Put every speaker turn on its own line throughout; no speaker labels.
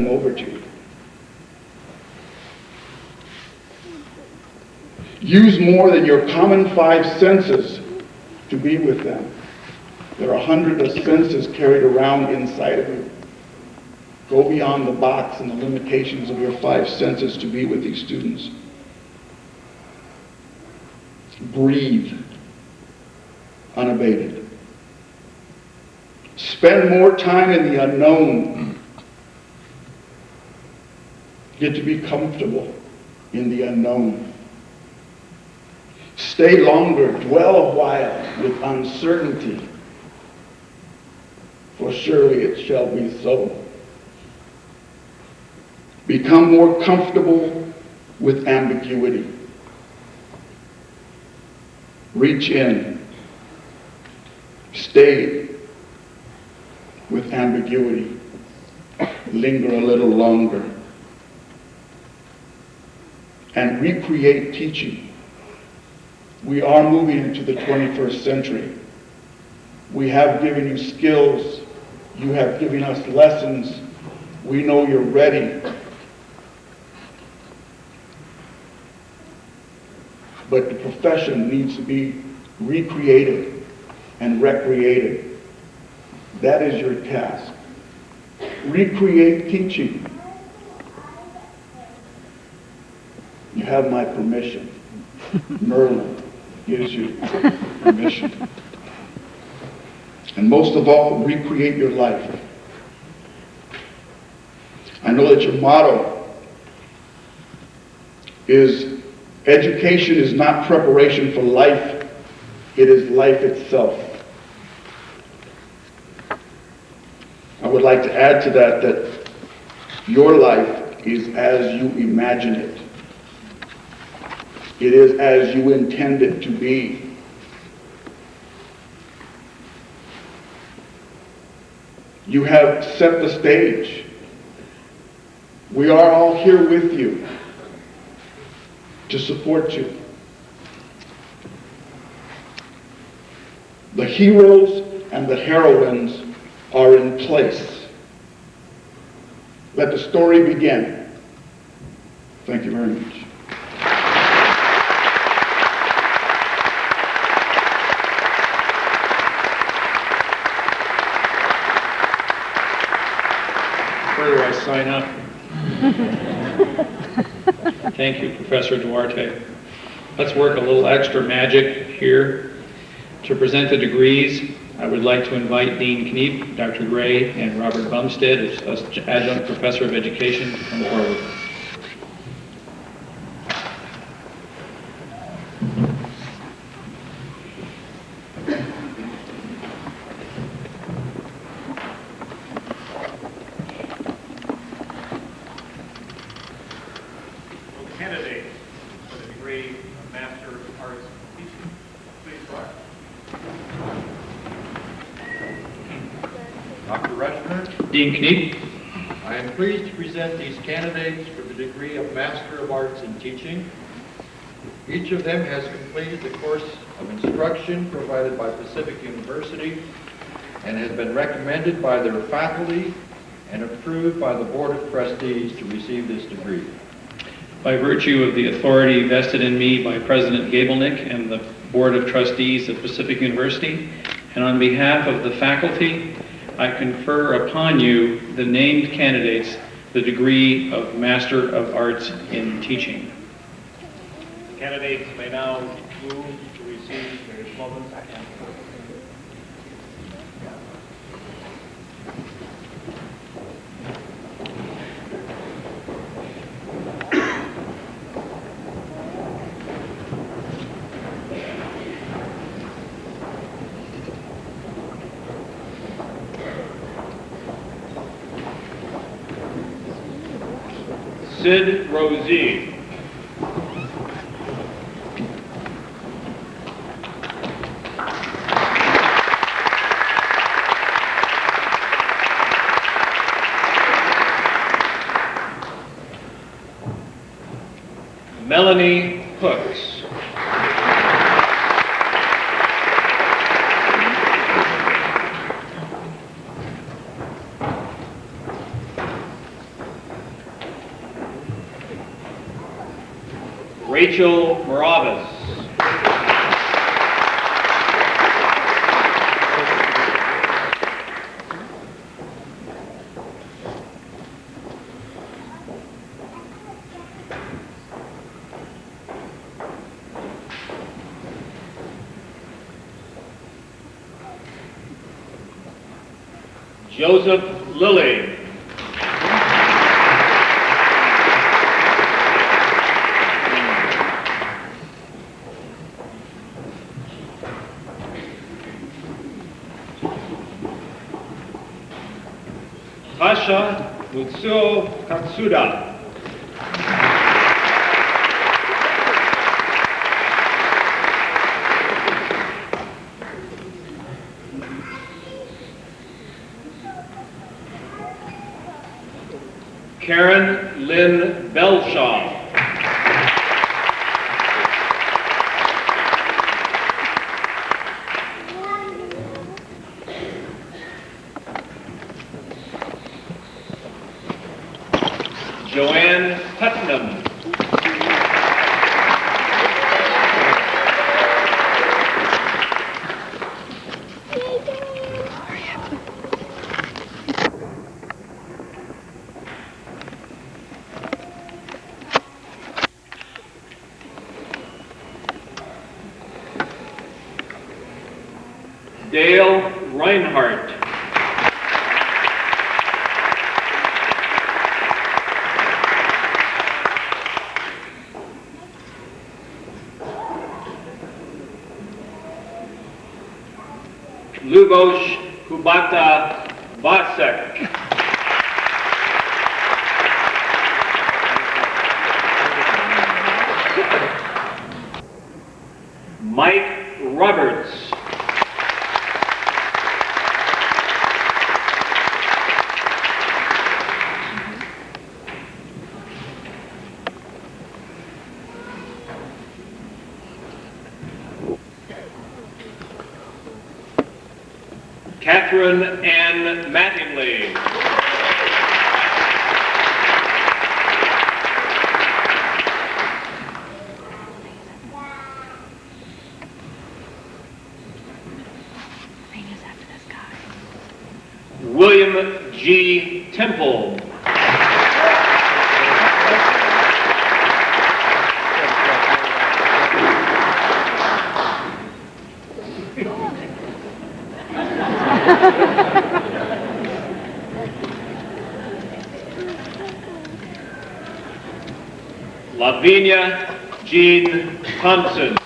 over to you. Use more than your common five senses to be with them. There are hundreds of senses carried around inside of you. Go beyond the box and the limitations of your five senses to be with these students. Breathe unabated. Spend more time in the unknown. Get to be comfortable in the unknown. Stay longer, dwell a while with uncertainty, for surely it shall be so. Become more comfortable with ambiguity. Reach in. Stay with ambiguity. Linger a little longer. And recreate teaching. We are moving into the 21st century. We have given you skills. You have given us lessons. We know you're ready. But the profession needs to be recreated and recreated. That is your task. Recreate teaching. You have my permission. Merlin gives you permission. And most of all, recreate your life. I know that your motto is education is not preparation for life, it is life itself. I would like to add to that your life is as you imagine it. It is as you intend it to be. You have set the stage. We are all here with you to support you. The heroes and the heroines are in place. Let the story begin. Thank you very much.
Where do I sign up? Thank you, Professor Duarte. Let's work a little extra magic here. To present the degrees, I would like to invite Dean Kniep, Dr. Gray, and Robert Bumstead, as Adjunct Professor of Education, to come forward. Dean Kniep.
I am pleased to present these candidates for the degree of Master of Arts in Teaching. Each of them has completed the course of instruction provided by Pacific University and has been recommended by their faculty and approved by the Board of Trustees to receive this degree.
By virtue of the authority vested in me by President Gabelnick and the Board of Trustees of Pacific University, and on behalf of the faculty, I confer upon you, the named candidates, the degree of Master of Arts in Teaching.
Candidates may now move to receive their diplomas. Sid Rosine. Melanie Hooks. Rachel Moravas. Joseph Lilly. Rasha Mutsuo Katsuda. Karen Lynn Belshaw. Joanne Putnam. Dale Reinhardt. Luboš Kubata Vasek. Mike Roberts. Catherine Ann Mattingly. William G. Temple. Lavinia Jean Thompson.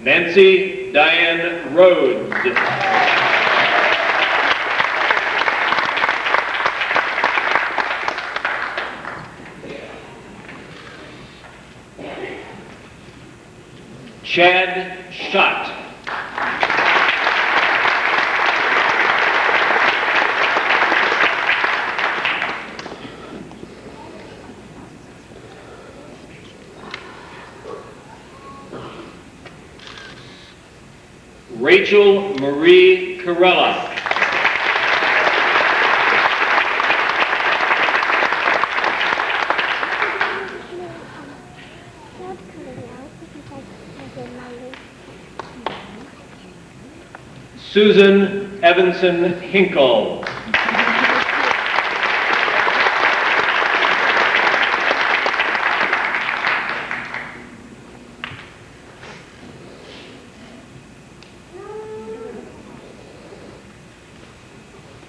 Nancy Diane Rhodes. Chad Schott. Rachel Marie Corella. Susan Evanson Hinkle.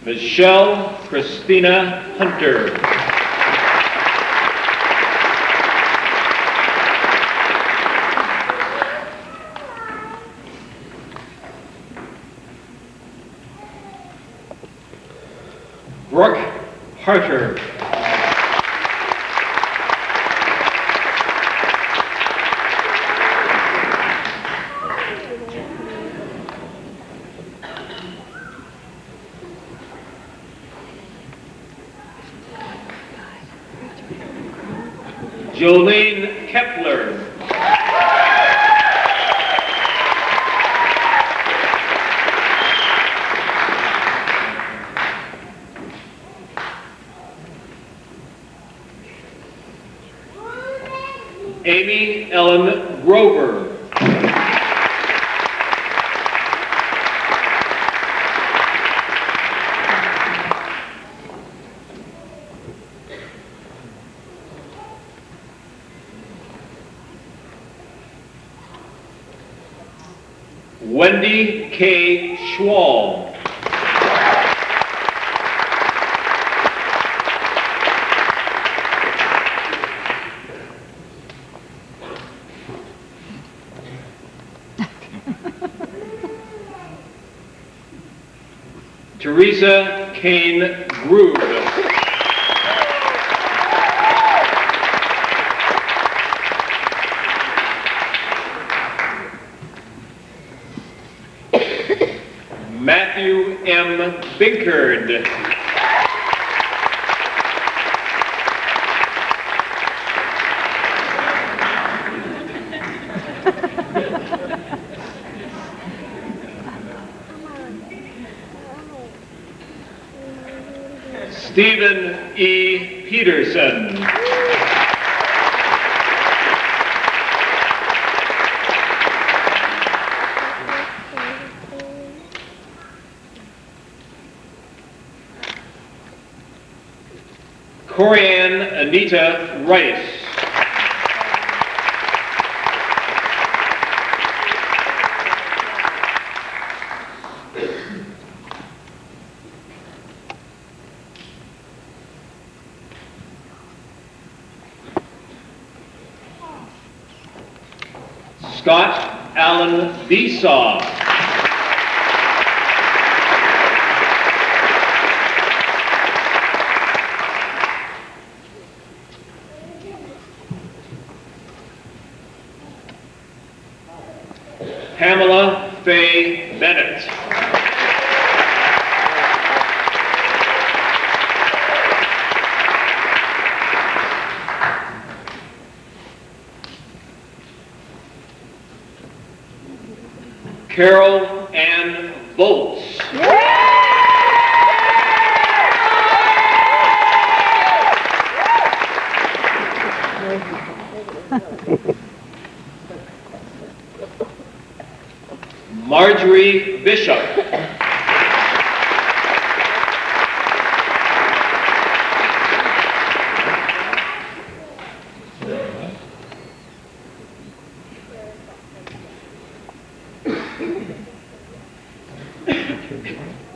Michelle Christina Hunter. Brooke Harter. Jolene Kepler. Amy Ellen Grover. Wendy K. Schwall. Teresa Kane Groove. Matthew M. Binkard. Stephen E. Peterson. Corianne Anita Rice. Scott Allen Besaw. Pamela Faye Bennett. Carol Ann Volz. Marjorie Bishop.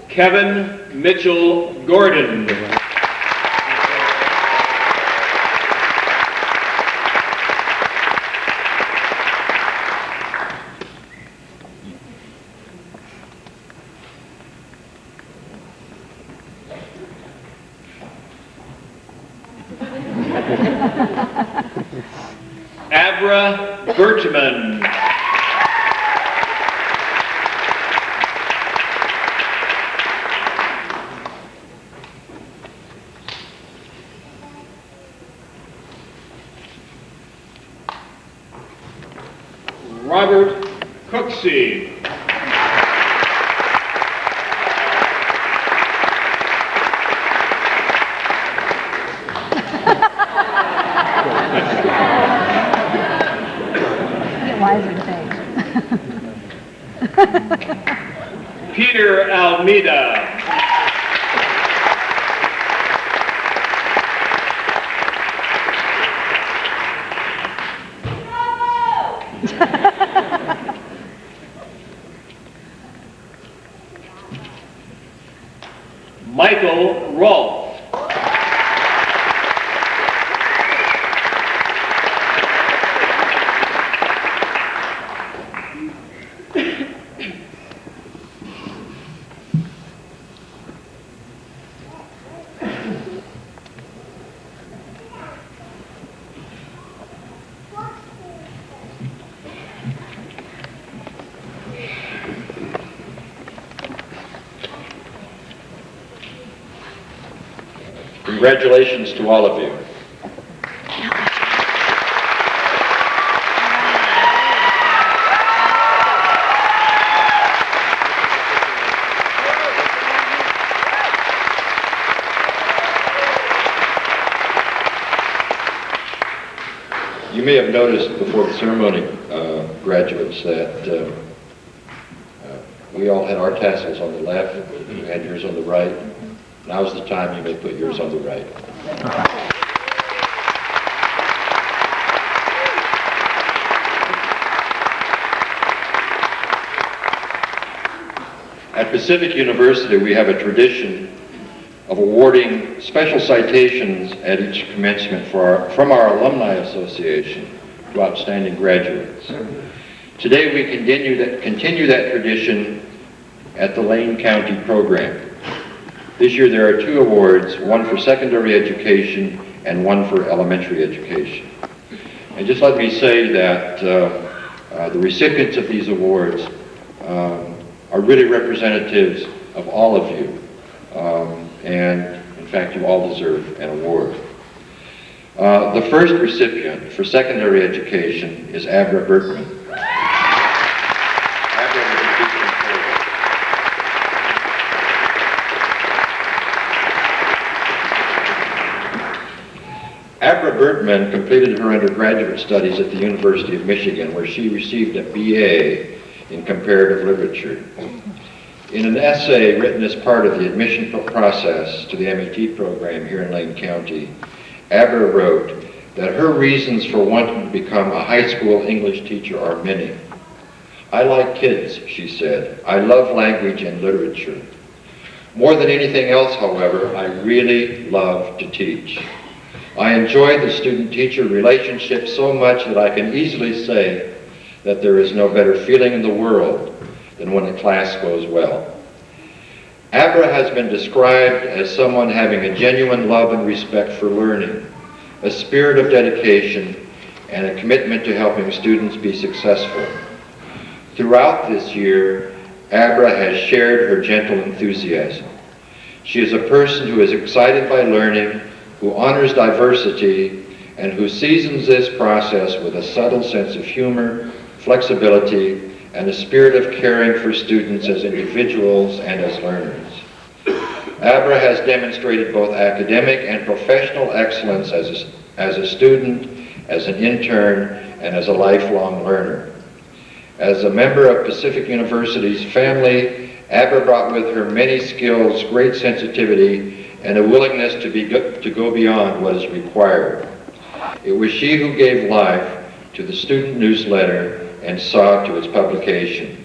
Kevin Mitchell Gordon. Abra Bertman. Robert Cooksey.
Get wiser things.
Peter Almeida. Michael Rolfe.
Congratulations to all of you. You may have noticed before the ceremony, graduates, that we all had our tassels on the left, you had yours on the right. Now's the time you may put yours on the right. At Pacific University, we have a tradition of awarding special citations at each commencement from our Alumni Association to outstanding graduates. Today we continue that tradition at the Lane County program. This year there are 2 awards, one for secondary education and one for elementary education. And just let me say that the recipients of these awards are really representatives of all of you. And in fact, you all deserve an award. The first recipient for secondary education is Abra Bertman. Abra Bertman completed her undergraduate studies at the University of Michigan, where she received a BA in comparative literature. In an essay written as part of the admission process to the MET program here in Lane County, Abra wrote that her reasons for wanting to become a high school English teacher are many. I like kids, she said. I love language and literature. More than anything else, however, I really love to teach. I enjoy the student-teacher relationship so much that I can easily say that there is no better feeling in the world than when a class goes well. Abra has been described as someone having a genuine love and respect for learning, a spirit of dedication, and a commitment to helping students be successful. Throughout this year, Abra has shared her gentle enthusiasm. She is a person who is excited by learning, who honors diversity, and who seasons this process with a subtle sense of humor, flexibility, and a spirit of caring for students as individuals and as learners. Abra has demonstrated both academic and professional excellence as a student, as an intern, and as a lifelong learner. As a member of Pacific University's family, Abra brought with her many skills, great sensitivity, and a willingness to go beyond what is required. It was she who gave life to the student newsletter and saw to its publication.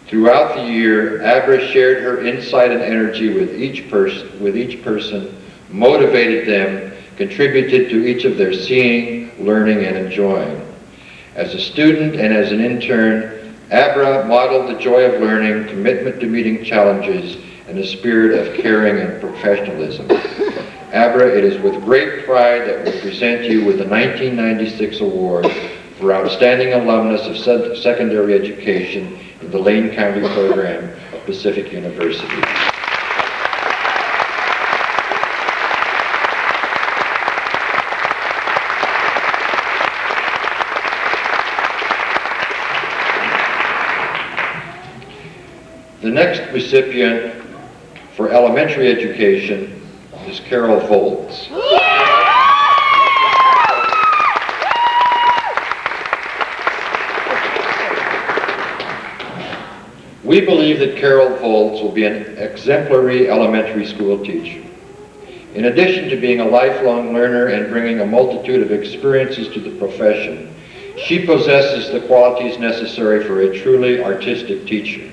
Throughout the year, Abra shared her insight and energy with each person, motivated them, contributed to each of their seeing, learning, and enjoying. As a student and as an intern, Abra modeled the joy of learning, commitment to meeting challenges, and a spirit of caring and professionalism. Abra, it is with great pride that we present you with the 1996 award for Outstanding Alumnus of Secondary Education in the Lane County program of Pacific University. The next recipient for elementary education is Carol Volz. We believe that Carol Volz will be an exemplary elementary school teacher. In addition to being a lifelong learner and bringing a multitude of experiences to the profession, she possesses the qualities necessary for a truly artistic teacher.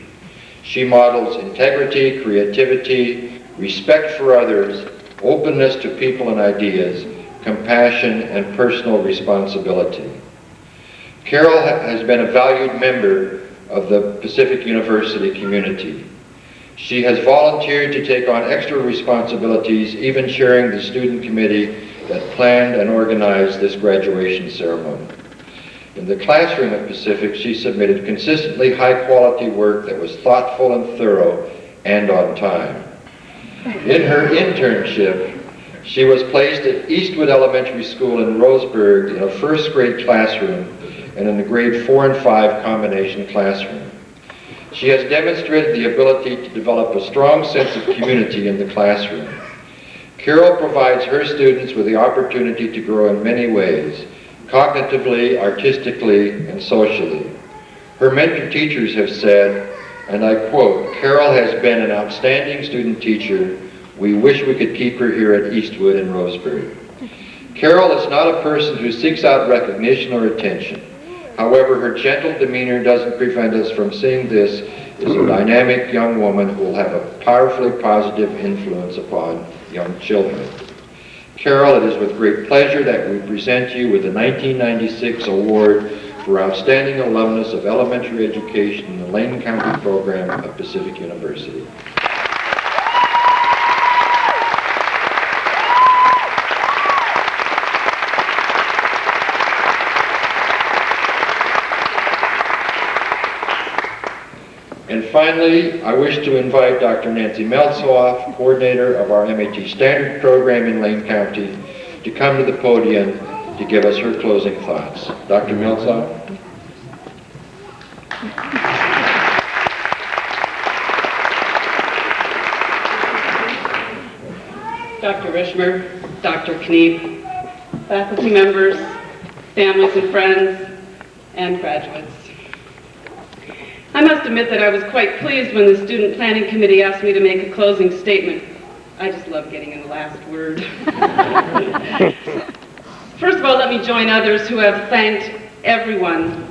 She models integrity, creativity, respect for others, openness to people and ideas, compassion, and personal responsibility. Carol has been a valued member of the Pacific University community. She has volunteered to take on extra responsibilities, even chairing the student committee that planned and organized this graduation ceremony. In the classroom at Pacific, she submitted consistently high-quality work that was thoughtful and thorough and on time. In her internship, she was placed at Eastwood Elementary School in Roseburg in a first-grade classroom and in the grade 4 and 5 combination classroom. She has demonstrated the ability to develop a strong sense of community in the classroom. Carol provides her students with the opportunity to grow in many ways, cognitively, artistically, and socially. Her mentor teachers have said, and I quote, "Carol has been an outstanding student teacher. We wish we could keep her here at Eastwood and Roseberry." Carol is not a person who seeks out recognition or attention. However, her gentle demeanor doesn't prevent us from seeing this as a dynamic young woman who will have a powerfully positive influence upon young children. Carol, it is with great pleasure that we present you with the 1996 award for Outstanding Alumnus of Elementary Education in the Lane County program of Pacific University. And finally, I wish to invite Dr. Nancy Meltzoff, coordinator of our MAT Standard program in Lane County, to come to the podium to give us her closing thoughts. Dr. Meltzoff.
Dr. Rishmer, Dr. Kniep, faculty members, families and friends, and graduates. I must admit that I was quite pleased when the Student Planning Committee asked me to make a closing statement. I just love getting in the last word. First of all, let me join others who have thanked everyone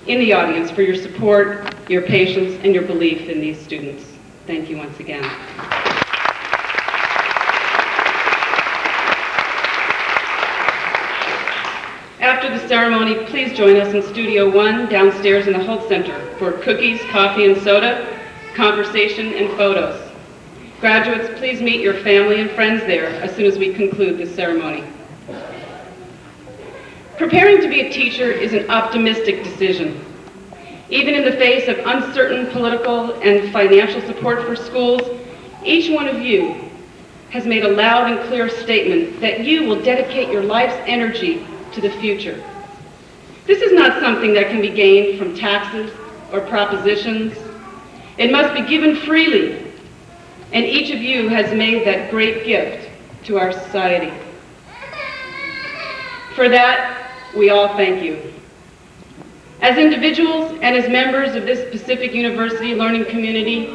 in the audience for your support, your patience, and your belief in these students. Thank you once again. After the ceremony, please join us in Studio 1 downstairs in the Holt Center for cookies, coffee and soda, conversation, and photos. Graduates, please meet your family and friends there as soon as we conclude this ceremony. Preparing to be a teacher is an optimistic decision. Even in the face of uncertain political and financial support for schools, each one of you has made a loud and clear statement that you will dedicate your life's energy to the future. This is not something that can be gained from taxes or propositions. It must be given freely, and each of you has made that great gift to our society. For that, we all thank you. As individuals and as members of this Pacific University learning community,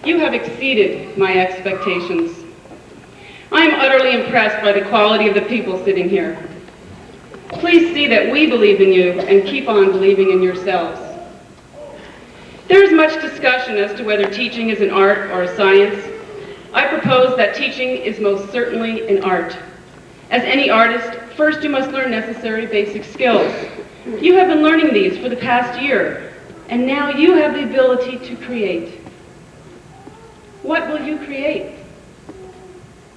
you have exceeded my expectations. I am utterly impressed by the quality of the people sitting here. Please see that we believe in you and keep on believing in yourselves. There is much discussion as to whether teaching is an art or a science. I propose that teaching is most certainly an art. As any artist, first you must learn necessary basic skills. You have been learning these for the past year, and now you have the ability to create. What will you create?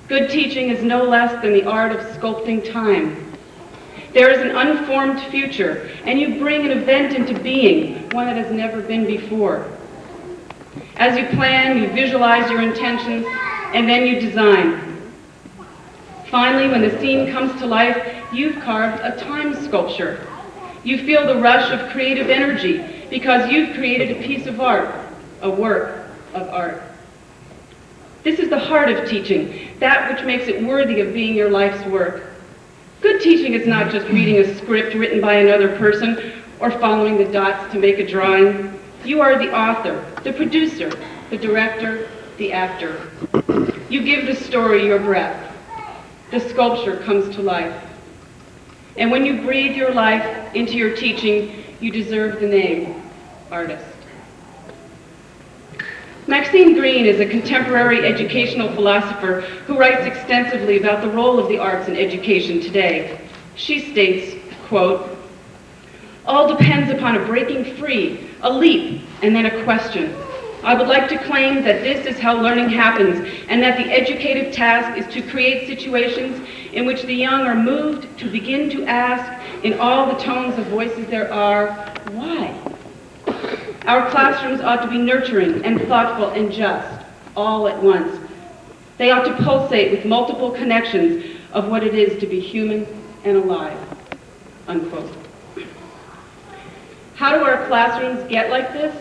Good teaching is no less than the art of sculpting time. There is an unformed future, and you bring an event into being, one that has never been before. As you plan, you visualize your intentions, and then you design. Finally, when the scene comes to life, you've carved a time sculpture. You feel the rush of creative energy because you've created a piece of art, a work of art. This is the heart of teaching, that which makes it worthy of being your life's work. Good teaching is not just reading a script written by another person or following the dots to make a drawing. You are the author, the producer, the director, the actor. You give the story your breath. The sculpture comes to life. And when you breathe your life into your teaching, you deserve the name artist. Maxine Greene is a contemporary educational philosopher who writes extensively about the role of the arts in education today. She states, quote, "All depends upon a breaking free, a leap, and then a question. I would like to claim that this is how learning happens, and that the educative task is to create situations in which the young are moved to begin to ask, in all the tones of voices there are, why? Our classrooms ought to be nurturing and thoughtful and just, all at once. They ought to pulsate with multiple connections of what it is to be human and alive," unquote. How do our classrooms get like this?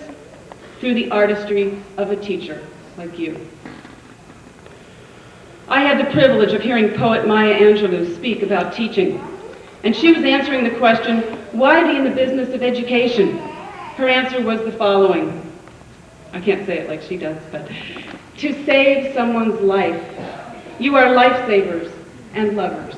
Through the artistry of a teacher like you. I had the privilege of hearing poet Maya Angelou speak about teaching, and she was answering the question, why be in the business of education? Her answer was the following. I can't say it like she does, but to save someone's life. You are lifesavers and lovers.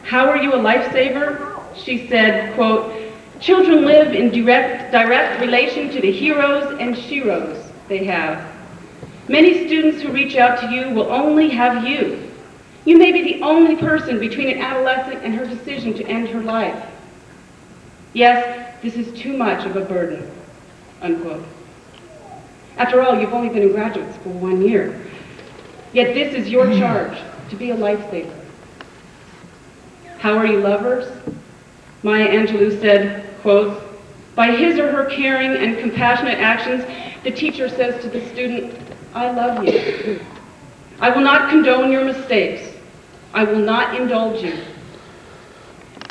How are you a lifesaver? She said, quote, children live in direct relation to the heroes and sheroes they have. Many students who reach out to you will only have you. You may be the only person between an adolescent and her decision to end her life. Yes, this is too much of a burden, unquote. After all, you've only been in graduate school 1 year. Yet this is your charge, to be a lifesaver. How are you lovers? Maya Angelou said, quote, by his or her caring and compassionate actions, the teacher says to the student, I love you. I will not condone your mistakes. I will not indulge you.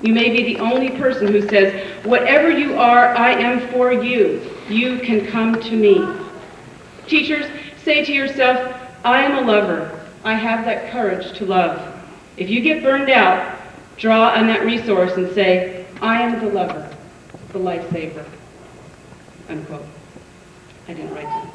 You may be the only person who says, whatever you are, I am for you. You can come to me. Teachers, say to yourself, I am a lover. I have that courage to love. If you get burned out, draw on that resource and say, I am the lover, the lifesaver, unquote. I didn't write that.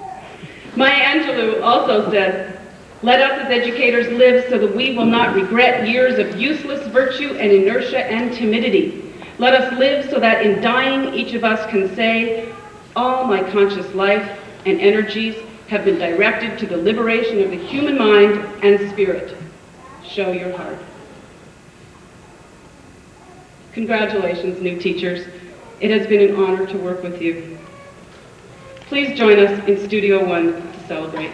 Maya Angelou also said, let us as educators live so that we will not regret years of useless virtue and inertia and timidity. Let us live so that in dying, each of us can say, all my conscious life and energies have been directed to the liberation of the human mind and spirit. Show your heart. Congratulations, new teachers. It has been an honor to work with you. Please join us in Studio One to celebrate.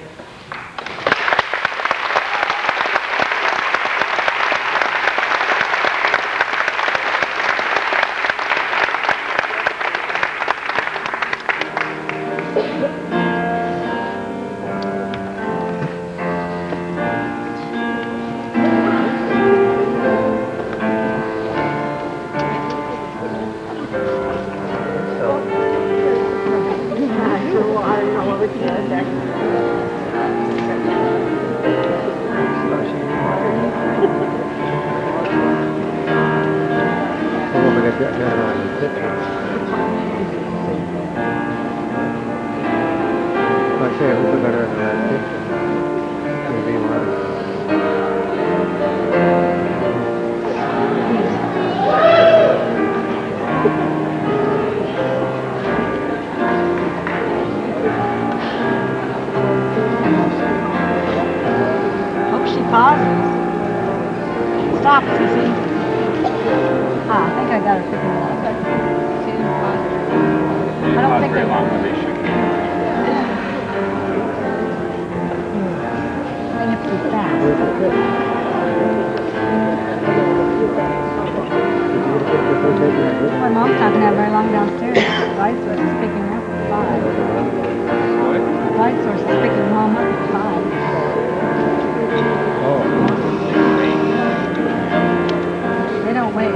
Stop, Sissy. Ah, I think I got it figured out. I don't think
Very long when they shook hands.
I have to be fast. My mom's not going to have very long downstairs. The light source is picking her up at 5. The light source is picking mom up at 5. They don't wait.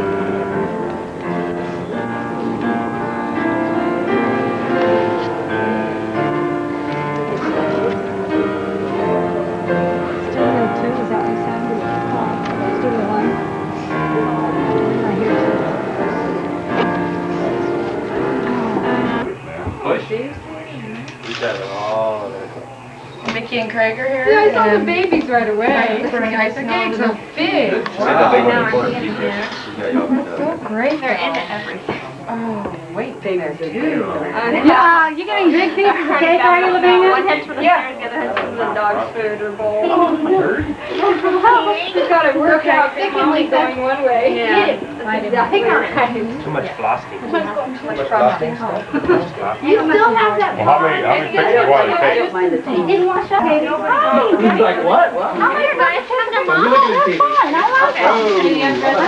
Studio 2, is that what you said? Studio 1? I hear
Mickey and Craig are here.
Yeah, I saw the babies right away.
For nice
The
and
gates are big.
So great.
They're into everything.
Oh, wait, they do.
Yeah, you getting big things for cake, are you, Lavinia?
One head's for the stairs, the other head's for the dog's food or bowl.
She's got it worked out, thick and like going one way.
Yeah.
I think all right.
Too much frosting.
Too much
frosting.
You still have that.
Well, how many pictures do I take?
Didn't wash up.
Like what?
How many guys have them all?
Look at
Fun. I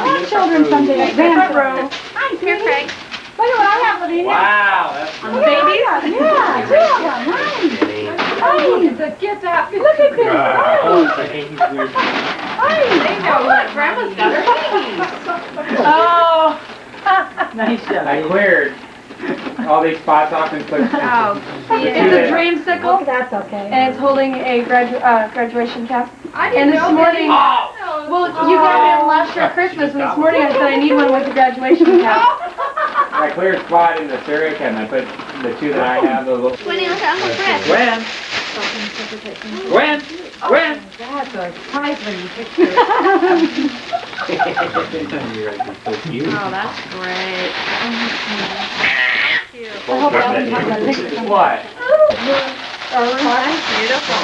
want children someday.
Grandpa.
Hi, here, Craig. Look at what I have, Lavinia.
Wow, that's
On the babies? Yeah, nice.
Nice. The kids have.
Look at this.
I think he's weird.
They know what Grandma's got her babies.
Oh.
Nice job.
I cleared all these spots off and put.
Oh,
It's a dreamsicle.
That's okay.
And it's holding a graduation cap.
I
And this morning,
No,
Well, you got me one last year at Christmas, and this morning I said I need one with the graduation cap.
I cleared a spot in the cereal can. I put the two that I have. The little.
When else Uncle Fred?
Gwen. Gwen. Gwen.
That's a surprising picture.
Oh, that's great. Thank you.
I hope Alan has that picture.
What?
That's beautiful.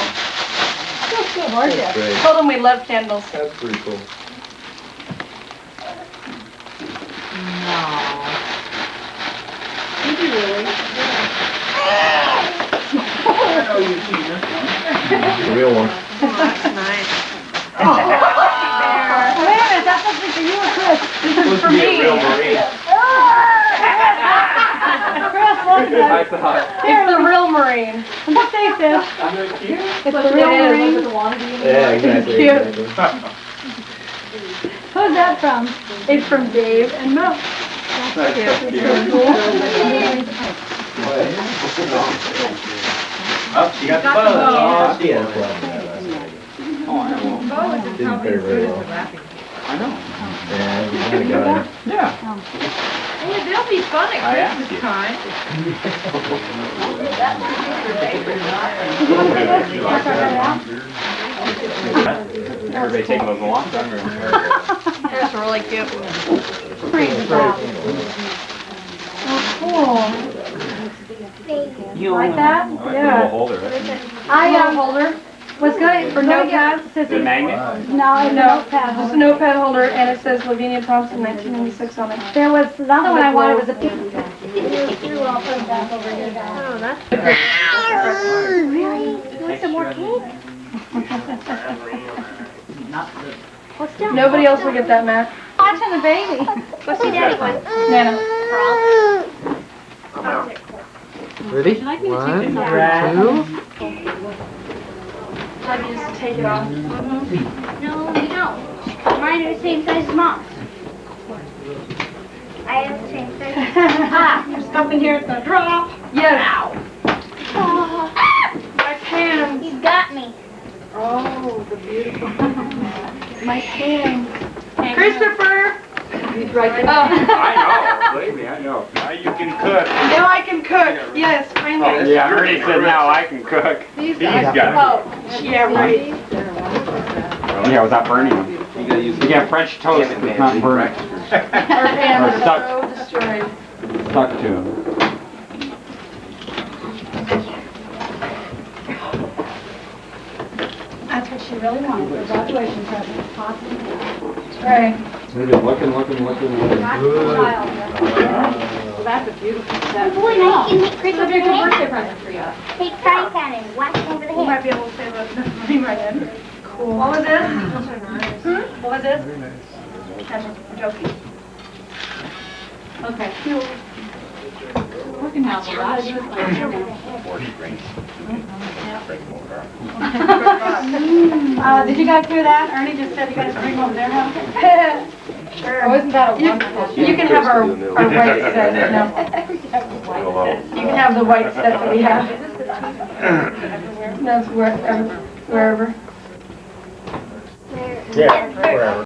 Gorgeous. Told him we love candles.
That's pretty cool.
Did you really?
The real one.
Oh, that's nice.
Wait a minute, that's something for you or Chris? This is for me. Chris, what's
I
that?
thought.
It's the real Marine. What say, sis? It's the real Marine.
Yeah, exactly.
Cute.
exactly.
Who's that from? It's from Dave and Mo.
That's so cute.
Oh, she got the
Got the
buzz.
bow.
Oh, she has one.
Oh, I won't.
Bo isn't
Didn't
probably
fare
as
very
good as
well.
the rapping.
I know.
Yeah, we kinda got it.
Yeah.
Hey, they'll be fun
I
at
asked
Christmas
you.
time.
Everybody taking those along?
That's really cute.
Praise God. Oh, cool.
You
Like that?
We'll
Yeah.
hold her.
I holder was good for notepads. It says
The magnet?
No, it's a notepad. It's a notepad holder, and it says Lavinia Thompson, 1996 on it. There was another one I wanted was a pink.
Oh, that's
Really? You want some more cake? Nobody else will get that, Matt. Watching the baby.
What's your daddy one?
Nana.
Ready?
One, two. Let me just take it off.
No, you don't. Mine are the same size as mom's. I have the same size.
There's stuff in here, it's gonna drop. Yes.
Oh,
My pan.
he's got me.
Oh, the beautiful. My pan. Christopher. He's right there.
I know, believe me, I know.
Now you can cook.
Now I can cook. Yes, finally.
Yeah, Ernie said now I can cook.
These
He's
guys.
got it.
Oh, yeah, right.
Yeah, without burning them. You get French toast that's not burnt.
Our pan
Or
is
stuck.
so destroyed.
Stuck to them.
That's what she really wanted for graduation present. Right.
Looking.
That's a beautiful set.
Boy, now you can make
It's a
Christmas
big
cake.
birthday present for you.
Take frying pan and whack it over the
We might
head.
be able to save up enough money right then. Cool. What was this? What was this? That's joking. Okay. We can have a lot. Did you guys hear that? Ernie just said you guys bring them over there, huh? Sure. Oh, isn't that a wonderful? You can have our white set, no. You can have the white set that we have. That's wherever.
Yeah, wherever.